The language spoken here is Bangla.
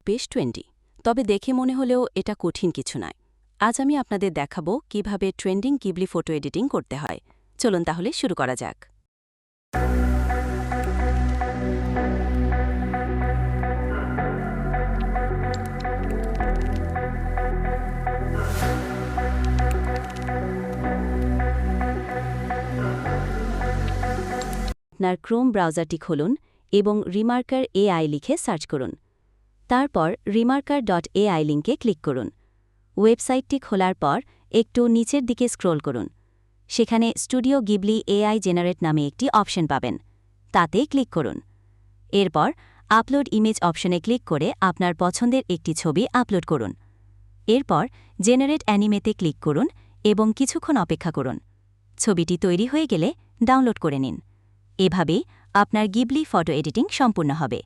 পেশ 20। তবে দেখে মনে হলেও এটা কঠিন কিছু নয়। আজ আমি আপনাদের দেখাবো কিভাবে ট্রেন্ডিং গিবলি ফটো এডিটিং করতে হয়। চলুন তাহলে শুরু করা যাক। আপনার ক্রোম ব্রাউজারটি খুলুন এবং রিমার্কার এআই লিখে সার্চ করুন। তারপর remarker.ai লিঙ্কে ক্লিক করুন। ওয়েবসাইটটি খোলার পর একটু নিচের দিকে স্ক্রোল করুন। সেখানে স্টুডিও গিবলি এআই জেনারেট নামে একটি অপশন পাবেন, তাতে ক্লিক করুন। এরপর আপলোড ইমেজ অপশনে ক্লিক করে আপনার পছন্দের একটি ছবি আপলোড করুন। এরপর জেনারেট অ্যানিমেতে ক্লিক করুন এবং কিছুক্ষণ অপেক্ষা করুন। ছবিটি তৈরি হয়ে গেলে ডাউনলোড করে নিন। এভাবেই আপনার গিবলি ফটো এডিটিং সম্পূর্ণ হবে।